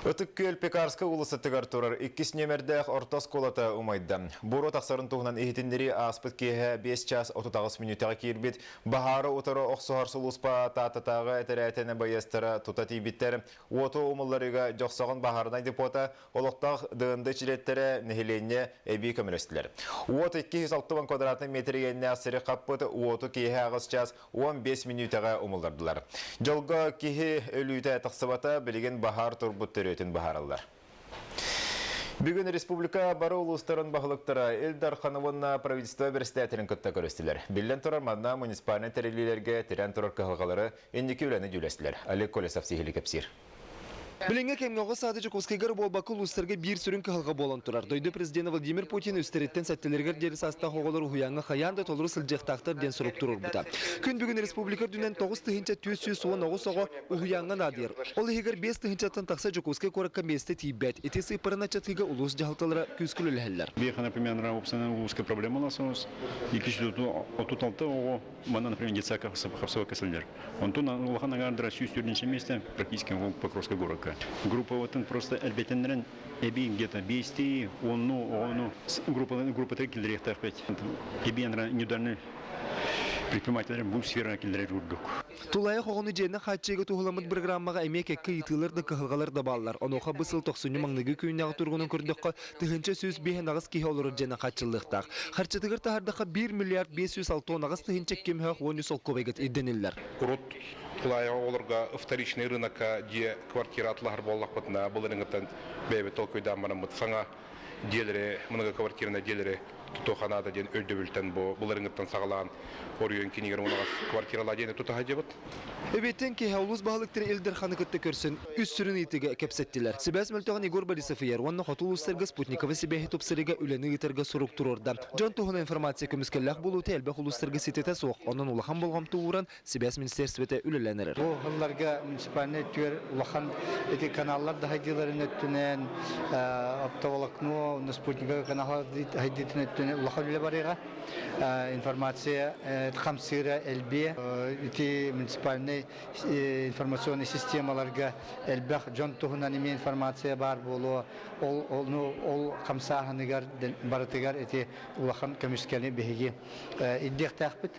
Ötük köl Pekarska ulusu tıgar turar. İkkis nemerdağ ortas kolata umaydı. Buru taqsarın tuğunan ehitinleri aspıt kehe 5 ças 39 minutağa kirbit. Bahara otara oqsuharsı uluspa tatatağı eteretene bayastara tutati bitter. Oto umullarıga joqsağın baharına depota oluqtağ dığında çirettere nehilenye ebi kömürestiler. Oto 260 kvadratlı metre yenine asırı qappıt. Oto kehe ağız ças 15 minutağa umullardılar. Jolga kehe ölüyte taqsıbata bilgen bahar turbutları baharallar. Bugün Respublika Baro Ulusların Bağlıqtara Eldar Xanovonna правительство берстәтерін күтті көрістілер. Білден тұрар мадна муниципалны тәрелілерге тірен тұрар қағылғалары еннекі өләні жүләсілер. Олег Колесов сейхілі кәпсир. Bilinge kemnoğu sadece Koskaygar bolbakı uluslarga bir sürün kılga bolan turar. Doydu Prezident Vladimir Putin üsteretten sattelerger deri sasta hoğalar uhuyanğı hayanda toluru sılcaqtaqtar den sorup turur buta. Gün bugün Respublika dünen 9 tıhınca tüyüsü suwa noğu soğu uhuyanğı nadir. Ol higer 5 tıhınçatan taqsa Jokoskay korakka meste tibet. Etesi ıparına çathiga ulus jahaltalara küskülü leheller. Беха, например, описана узкая проблема у нас. И кичту отуталты о мана, например, детсака хавсова кесельдер. Он то на лохана гардра сюстюрниче месте практически в Покровской городке. Группа вот просто эльбетенрен эби где-то 5 он группа трекелерих опять. Эби недавно предпринимателям бұл сфера келдірер үрдік. Тулая хоғыны жайына қатшайғы туғыламыд программаға әмек әккі итылыр да кығылғалар да балылар. Оноға бұсыл 90 маңныгы күйіннағы тұрғының көрдіққа түхінші сөз бейін ағыз кейі олырыр жайына қатшылықтақ. Қарчатығыр тағардаққа 1 миллиард 506 ағыз түхінші кемхақ 10 сол көбегет еденілер. Урут Тулая оларға вторичный рынокка, где квартира атлағыр боллақ бұтына, бұл рынғыттан бәйбі толкойдан барамыд. Саңа делері, многоквартирна делері Тутоханада ден өйдөбүлтен бұл рынғыттан сағалаған орыйын кенегер оңағас квартирала дені тұтаға дебіт. Öbeten ki havluz bağlıktırı Eldar Xanı kıtta körsün, üst sürün itiga kepsettiler. Sibas mültağın Igor Borisov yer, vanna xotuluslarga Sputnikova Sibehi topsarıga üleni gitarga sorup tururda. Can tohuna informasiya kömüskellah bulu telbe xuluslarga sitete soğuk. Ondan ulağan bolğam tuğuran Sibas ministersvete ülelenirir. Bu hıllarga municipalne tüyer ulağan eti kanallar da haydilerin öttünen, aptavalaknu, Sputnikova kanallar hayditine öttünen ulağan üle barıga. Informasiya txamsira elbiye, eti municipalne информационный системаларга элбах жон тухунан эми информация бар болу ол камсаханыгар баратыгар эти улахан көмүскени беги иддектакпыт.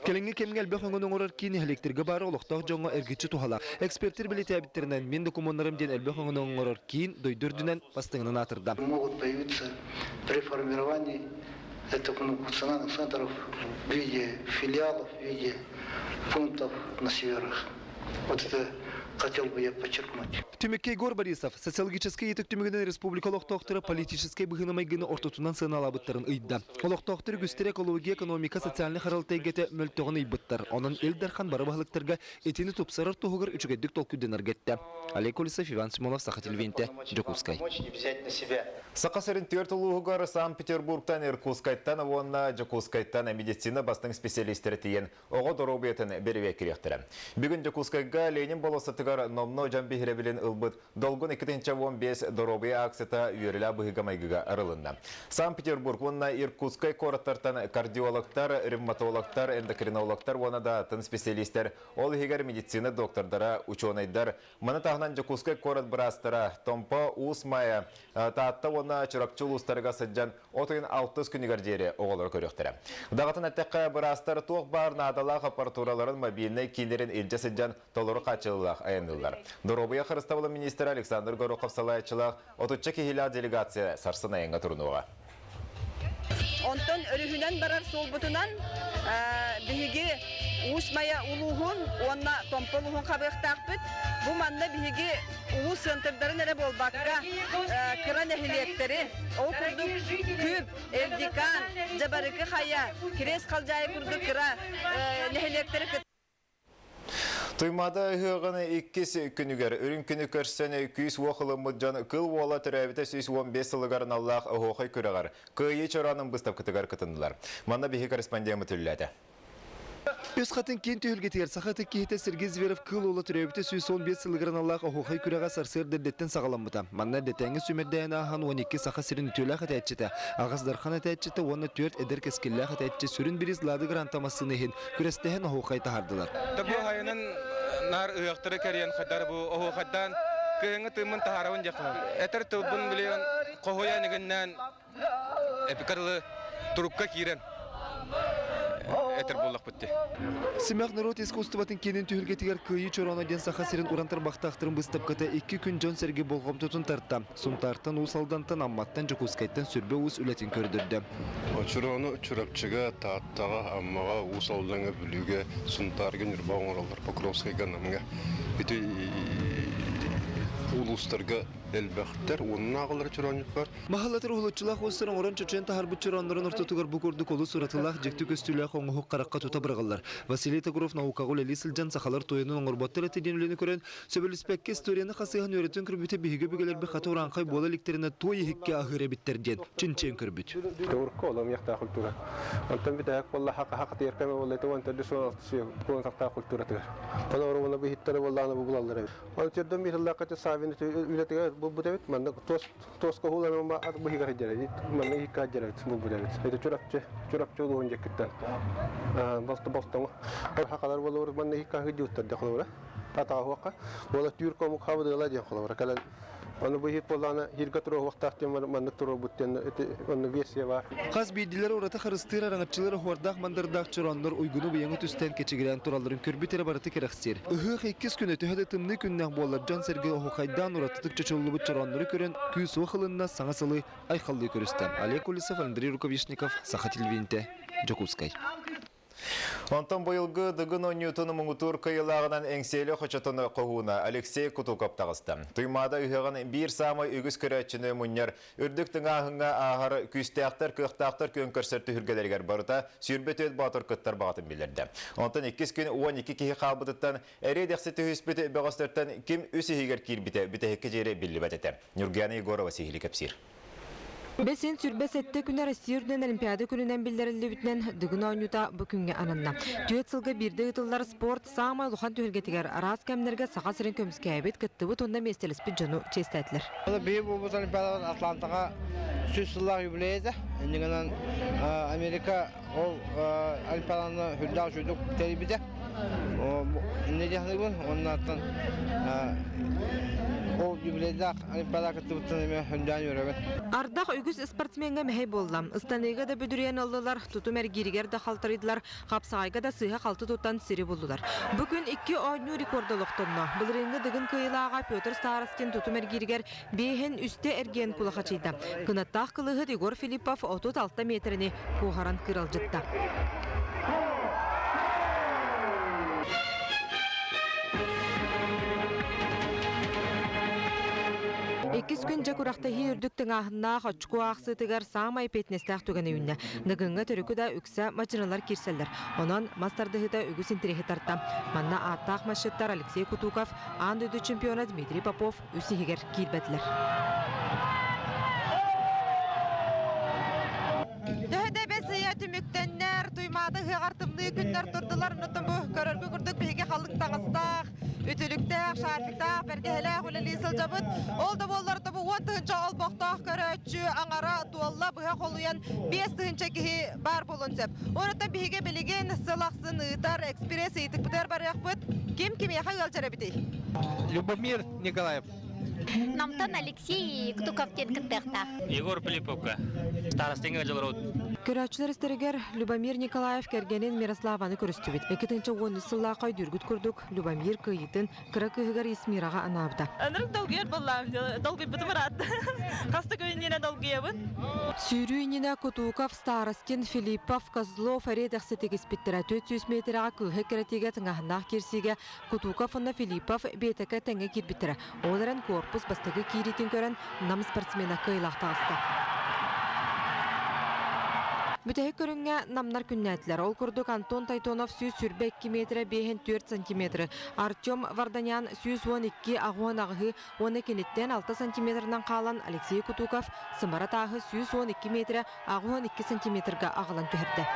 Келинге кемгел бөхөнгөнүн орор кини электрге бары олоктоо жоңго эргичи тухала. Эксперттер билетебиттеринен мен документтарым ден элбөхөнгөнүн орор кин дойдурдунан бастыгынан атырда. Могут появиться при формировании этих функциональных центров в виде филиалов, в виде пунктов на северах. Вот это хотел бы я подчеркнуть. Тümükke Igor Borisov, социологический етік түмігінен республикалық тоқтыры политический бұғынамайгыны ортотунан сыналабыттарын ұйдды. Олық тоқтыры күстер экология, экономика, социальный харалтайгеті мөлттоғын ұйбыттар. Onun Элдархан бары бағылықтарға етені топсарыр тұғығыр үчігеддік толкүден аргетті. Олег Колесов, Иван Симонов, Сахатилвенте, Жокускай. Сақасырын тертулуғығар Санкт-Петербургтан Иркутскайттан, онна Жокускайттан медицина бастың специалистері тиен оғы дұробиетін беріве керектірі. Бүгін Жокускайға Ленин болысы тығар номно жамбихері білін ылбыт долгон 215 дұробия аксета үйерілі бұғығамайғыға арылынна. Санкт-Петербург, онна Иркутскай кораттартан кардиологтар, ревматологтар, эндокринологтар, онна да тын специалистер, ол егер медицина доктордара, ученайдар, мұны тағынан Жокускай корат бірастыра, томпа усмая, таатта онна чырапчыл ұстарға сыджан, отойын 6 күнігер дері оғылыр көректірі. Дағытын әттіққа бірастыр тоқ бар надалақ аппаратураларын мобильный кейлерін елже сыджан толыры қачылылақ айынылар. Дұробия Қырыставылы министр Александр Горохов салайчылақ, отучча кехиля делегация сарсына айынға тұрынуға. Онтон өрүхүнөн барар солбутунан биһиги усмая улуһун онна томполуһун кабыктакпыт. Бу манда биһиги улус центрдарын эре болбакка кыран эхилиеттери ол курдук күп элдикан жабарыкы хая кирес калжайы курдук кыра эхилиеттери. Туймада ғығыны 2 күнігер, үрін күні көрсені күйіс уақылы мұджан кыл уала түрәбіті 15 сылығарын Аллах ұғықай көріғар. Күйі чоранын бұстап күтігер күтінділер. Манда бейхи корреспондиямы түлләді. Өз қатын кен түйілгетер сақаты кейті Сергей Зверев кыл олы түрәбіті 15 сылығырын Аллах ұғықай көріға сарсыр дәрдеттен сағаламыда. Манна дәтәңі сүмердәйін ахан 12 сақа сірін түлі қат әтчеті. Ағыздархан әтчеті оны 4 әдір кәскелі қат әтче сүрін біріз лады грантамасыны хен күрестәйін ұғықай тағардылар. Нар ыяқтыры кәрен қадар бұл оғуқаддан кыйыңы тымын тахарабын жақын. Этер тылбын білеген қоғоя негеннен эпикарлы трубка кирен. Этер боллақ бітті. Семяқ народ искусстватын кенен түйілге тегер күйі чорона ден сақасырын урантар бақтақтырын бұстап кіті 2 күн жон сәрге болғам тұтын тарта. Сұнтартын ұсалдантын амматтан жүкускайттан сүрбе ұс үлетін көрдірді. Чороны чурапчыға, тағаттаға, аммаға, ұсалдаңа бүліге, сұнтарген үрбағын оралдар Покровскайға намға. Беті улустарға әлбәқтер, оның ағылар чуранып бар. Махалатыр ұлытчылақ осырын оран чөчен тахарбы чуранларын ұртатығар бұқырды қолы сұратылақ жекті көстілі қоңғы қараққа тұта бірғалар. Василий Тагуров науқағыл әлі сілжан сақалар тойының оңырбаттыр әтеден өлені көрен, сөбеліспәкке историяны қасыған өретін күрбіті бейгі бігелер бі қаты оранқай бола ліктеріне той ехікке ағыр әбіттерден чинчен күрбіт. Турко олам яқта культура. Антан битәк болла хақы теркеме болла туан тәдүсө туан сақта культура тәр. Ана орумына бихиттәре болланы бу булаллар. Аны тердән бихиллақаты савин үләтегә бу бутәбит манда тос кохуланы ма ат бу хигар җәрә. Манда хикка җәрә бу бутәбит. Әйтә чурапчы улуын җәккән. Бастың. Хақалар боллар манда хикка хиҗуттар дәхләвра. Татаука. Болла түркө мухавдыла дәхләвра. Калан Оны bu hip olana hirgatro вақтақтен манны туру буттен оны версия бар. Қаз бейдилер ората харыстыр араңатчылары хордақ мандырдақ чыраннар уйгуну бейеңі түстен кечігірен тураларын көрбетері барыты керексер. Үхі 2 күн өті хөді тымны күннәң болар жан сәрге оғайдан оратытық чөчілі бұт чыраннары көрен күйс оқылынна саңасылы айқалды көрістен. Олег Улисов, Андрей Руковишников, Саха телевинте, Жокускай. Онтан бойылғы дұғын ойнютыны мұңытур кайылағынан әңселі қочатыны қоғуына Алексей Кутуков тағысты. Туймада үйіған бір самай үгіз көрәтшіні мұнер үрдіктің ағыңа ағыр күстәқтір, күқтақтір көн көрсерті хүргелергер барыта сүйірбет өт батыр күттір бағатын білерді. Онтан 2 күн 12 кейі қабыдыттан әрі дәқсеті хүспеті бағыстырттан кім өсі егер кирбіті бітәхекке жері білі бәтеті. Нұргияны Егорова сейхілі кәпсір. Бесен сүрбе сетте күнә Россия үрден Олимпиада күнінен білдерілі бүтінен дүгін ойнута бүкінге ананна. Түйет сылғы бірді ұтылар спорт сағамай лұхан түйілгетігер арас кәмінерге саға сірін көміске әбет күтті бұт онда местеліс бүт жону честәтілер. Бейі бұл Олимпиада Атлантаға сүз сыллар юбилейді. Әндігінен Америка ол Олимпиаданы хүрдақ жүйдік тәрібіде. Не дегені бұл? Оның аттан ол юбилейдақ Олимпиада күтті бұттан еме хүнден өребін. Ардақ үгіз спортсменге мәхей болдам. Ыстаныйға да бүдірен олылар, тұтым әргерігер да қалтырыдылар, қапсағайға да сыйға қалты тұттан сірі болдылар. Бүгін 2 ойну рекордылықтынна. Бұлырыңғы дығын көйілаға Петр Старостин тұтым әргерігер бейхен үсте әрген құлақачыйда. Кынаттақ қылығы Егор Филиппов 36 метріне қоғаран кырал жытта. Экис күн жакурақта үрдіктің ағына қочку ақсытығар самай петнестақ түгені үнне. Нығыңға түрікі да үксі машиналар керселдер. Онан мастардығыда үгіс интерехи тарта. Манна аттақ машыттар Алексей Кутуков, андыды чемпиона Дмитрий Попов үсігер кейбәтілер. Дөхіде бәсия түміктеннер, туймады ғартымды күннер тұрдылар, ұнытым бұл көріргі күрдік бейге қалық тағыстақ. Ütülüktäq, şarfiktäq, bergehelä huleli sılcabıt. Olda bollar tabu 10-ncı albaqtaq köröçü aňara dualla bıha qoluyan 5-nçı kihi bar bolunçap. Onatan bihige bilegen sılaqsın ıtar ekspres etik biter baraqbıt. Kim yaxa galçarabiti? Любомир Николаев. Намтан Алексей Кутуков теткіттіқта. Егор Филипповка. Старостенге жылырауд. Көрәтшілер істерігер Любомир Николаев кәргенен Мирославаны көрісті бет. 2-нчы 10 сыллақай дүргіт күрдік. Любомир күйетін кіра күйігер Исмираға анабда. Анырық долгер болам. Долгый бұтым рад. Қасты күйініне долгия бұд. Сүйрүйініне Кутуков, Старостин, Филиппов, Козлов, әрет әқсетік іспеттірі 400 метріға күйі керетеге тыңағынақ керсеге Кутуков, онна Филиппов бетекі тәңі кербіттірі. Оларын корпус бастығы кейретін көрін нам спортсмена кыйлақтағысты. Бүтәйік көрінге намнар күннәтілер. Ол күрдік Антон Тайтонов 100 метрі 4 сантиметрі. Артем Варданян 112 ағуан ағығы 12-неттен 6 сантиметрінен қалан Алексей Кутуков сымарат ағы 112 метрі ағуан 2 сантиметрға ағылан түхірді.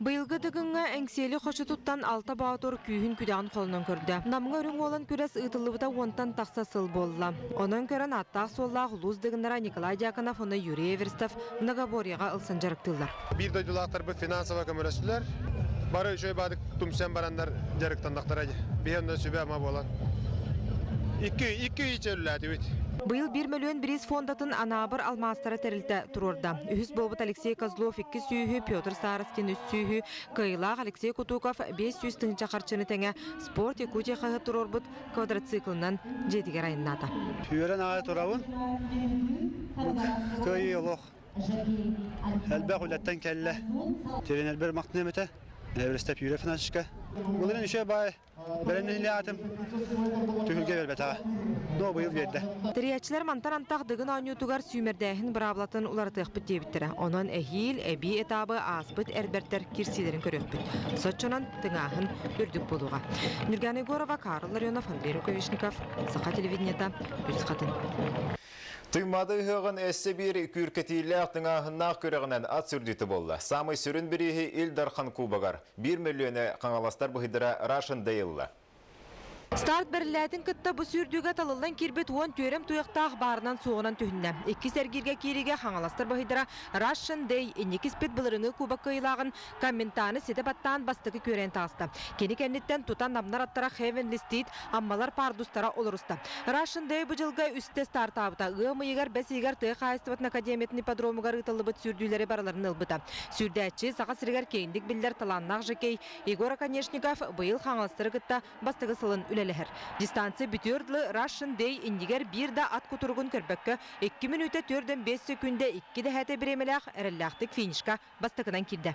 Быйылғы дығыңа әңселі қошы тұттан 6 баутор күйін күдәғын қолынан көрді. Намыңа өрің олан көрәс ұтылыбыда онтан тақса сыл болла. Онан көрін аттақ соллақ ұлыз дығынара Николай Дьяконов, оны Юрий Эверстов Нагаборияға ылсын жарықтылар. Bir doydulatlar bu finansova kömürəsülər. Бары шөй бадык тумсен барандар жарыктандактар bir ondan sübe ama bolan. İki içerler evet. Быйыл 1 миллион бирис фондатын анабыр алмастары терилте турурда. Үхіс болбут Алексей Козлов 2 сүйі, Петр Сараскин 3 сүйі, Кайлақ Алексей Кутуков 500 тыңча қарчыны тәңе спорт Якутия қағы турурбут квадроциклынан жетігер айыннады. Үйерен ағай турабын. Көй олық. Әлбәқ үлеттен кәлі. Терен әлбір мақтын әметі. Эврестеп үйре финансышқа. Бұлырын үші бай. Бәрімнен илиатым. Түхілге бербет аға. Но бұйыл берді. Тіриячілер мантан-антақ дығын ауынютугар сүймердәйін бұраблатын уларатық бүт дебіттірі. Онын әхил, әбі этабы асбыт әрбәрттер кирсилерін көрек бүт. Сотчынан тыңағын үрдік болуға. Нұрган Егорова, Карл Ларионов, Андрей Рукавишников, Сақа телевидениета, үз қатын. Тыймады ғығын әсі бір күркетейлі ақтыңағыннақ көрігінен ат сүрдеті болды. Самый сүрін бірігі Илдархан Кубагар 1 миллионы қаңаластар бұхидыра Рашын Дейылы. Старт бәріләтін кітті бұ сүрдігі талылан кербет 10 төрем тұйықтақ барынан соғынан түхінне. 2 сәргерге кереге қаңаластар бұхидыра Рашын Дей енекіз пет бұлырыңы Кубак қиылағын комментаны сетепаттан бастығы көрен тағысты. Кені кәнеттен тұтан намнар аттара Хевенли Стейт аммалар пардустара олырысты. Рашын Дей бұжылға үсті старт абыта. Ғымы егер бәс егер тұйық айыстыватын академиятын ипподромығар ұтылы бұт сүрділері бараларын ұлбыта. Сүрдәтші саға сіргер кейіндік білдер таланнақ жекей. Егор Конечников бұйыл қаңаластыры кітті бастығы сылын үлелігір. Дистанция бүтөрдлы Рашын Дей индигер бір да ат күтіргін көрбәккі 2 минута 4-5 секунде 2 де әті біремеләқ әрілләқтік финишка бастығынан келді.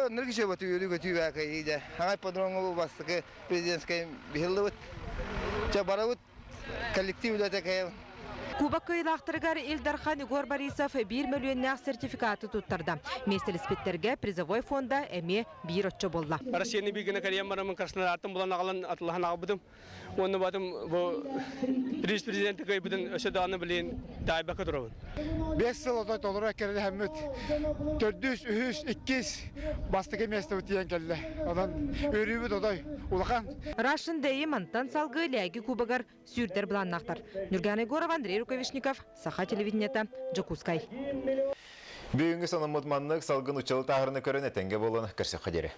Нұргіше бұты үйрі көтүй бәкі ейді. Ағай подроңы бастығы президентскай бігілді бұт. Бара бұт коллектив үләті кәйім. Кубак кыйлақтырғар Илдархан Игор Борисов 1 миллионнақ сертификаты туттарды. Местел спеттерге призовой фонда әме бір отчы болды. Россияны бігіні кәрем барамын қарсылар аттым бұлан ағалан атылаған ағыбыдым. Оны батым президенті көйбідің өсі дағаны білейін дайбақы тұрабын. 5 yıl oday olur kerede hemmut. 400, 200 bastığı mesle öteyen geldi. Adam örübü oday ulakan. Рашын Дей мантан салгы ләгі кубагар сүрдер бұланнақтар. Нұрган Егоров, Андрей Рукавишников, Саха телевидениета, Джокускай. Бүгінгі соның мұдманлық салғын ұчылы тағырыны көрін әтенге болын кірсі қадері.